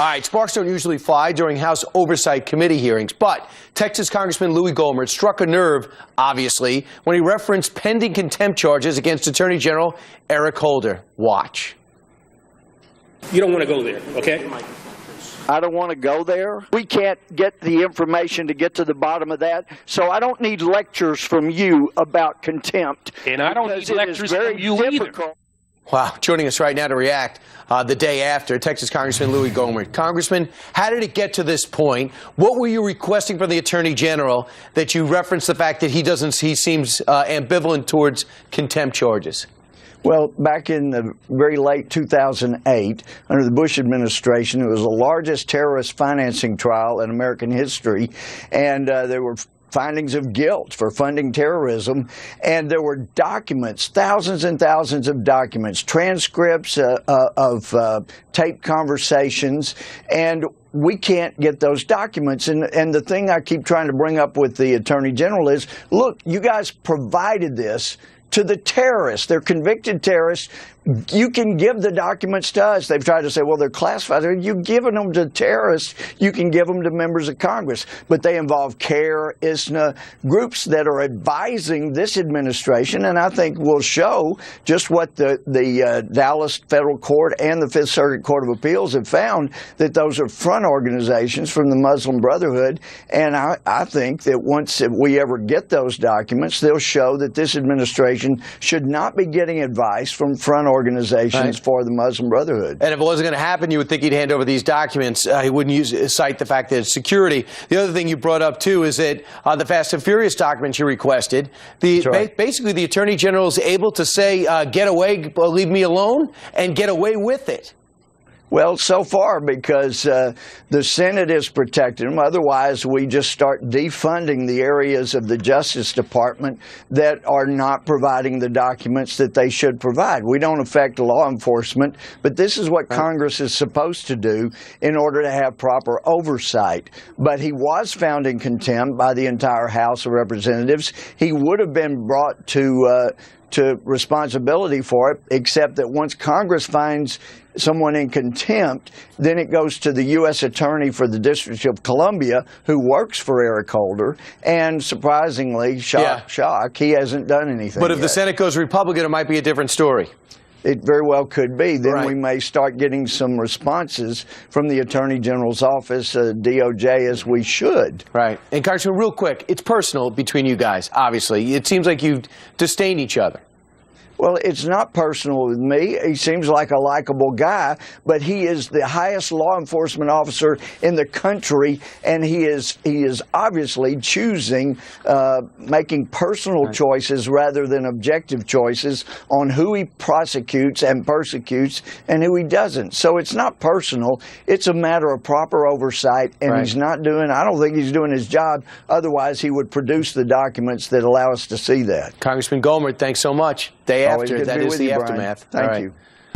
All right, sparks don't usually fly during House Oversight Committee hearings, but Texas Congressman Louis Gohmert struck a nerve, obviously, when he referenced pending contempt charges against Attorney General Eric Holder. Watch. You don't want to go there, okay? I don't want to go there. We can't get the information to get to the bottom of that, so I don't need lectures from you about contempt. And I don't need lectures from you either. Wow, joining us right now to react the day after, Texas Congressman Louis Gohmert. Congressman, how did it get to this point? What were you requesting from the Attorney General that you referenced the fact that he seems ambivalent towards contempt charges? Well, back in the very late 2008, under the Bush administration, it was the largest terrorist financing trial in American history, and there were findings of guilt for funding terrorism, and there were documents, thousands and thousands of documents, transcripts of taped conversations, and we can't get those documents. And the thing I keep trying to bring up with the Attorney General is, look, you guys provided this to the terrorists. They're convicted terrorists. You can give the documents to us. They've tried to say, well, they're classified. You've given them to terrorists. You can give them to members of Congress. But they involve CARE, ISNA, groups that are advising this administration, and I think will show just what the Dallas Federal Court and the Fifth Circuit Court of Appeals have found, that those are front organizations from the Muslim Brotherhood. And I think that once we ever get those documents, they'll show that this administration should not be getting advice from front organizations for the Muslim Brotherhood. And if it wasn't going to happen, you would think he'd hand over these documents. He wouldn't cite the fact that it's security. The other thing you brought up, too, is that the Fast and Furious documents you requested, basically the Attorney General is able to say, get away, leave me alone, and get away with it. Well, so far, because the Senate is protecting them. Otherwise, we just start defunding the areas of the Justice Department that are not providing the documents that they should provide. We don't affect law enforcement, but this is what Congress is supposed to do in order to have proper oversight. But he was found in contempt by the entire House of Representatives. He would have been brought to responsibility for it, except that once Congress finds someone in contempt, then it goes to the U.S. Attorney for the District of Columbia, who works for Eric Holder, and surprisingly, shock, he hasn't done anything But if yet. the Senate goes Republican, it might be a different story. It very well could be. Then we may start getting some responses from the Attorney General's office, DOJ, as we should. Right. And Congressman, real quick, it's personal between you guys, obviously. It seems like you disdain each other. Well, it's not personal with me. He seems like a likable guy, but he is the highest law enforcement officer in the country, and he is obviously choosing, making personal choices rather than objective choices on who he prosecutes and persecutes and who he doesn't. So it's not personal. It's a matter of proper oversight, and he's not doing, I don't think he's doing his job. Otherwise, he would produce the documents that allow us to see that. Congressman Gohmert, thanks so much. Day after, that is the aftermath. Thank you.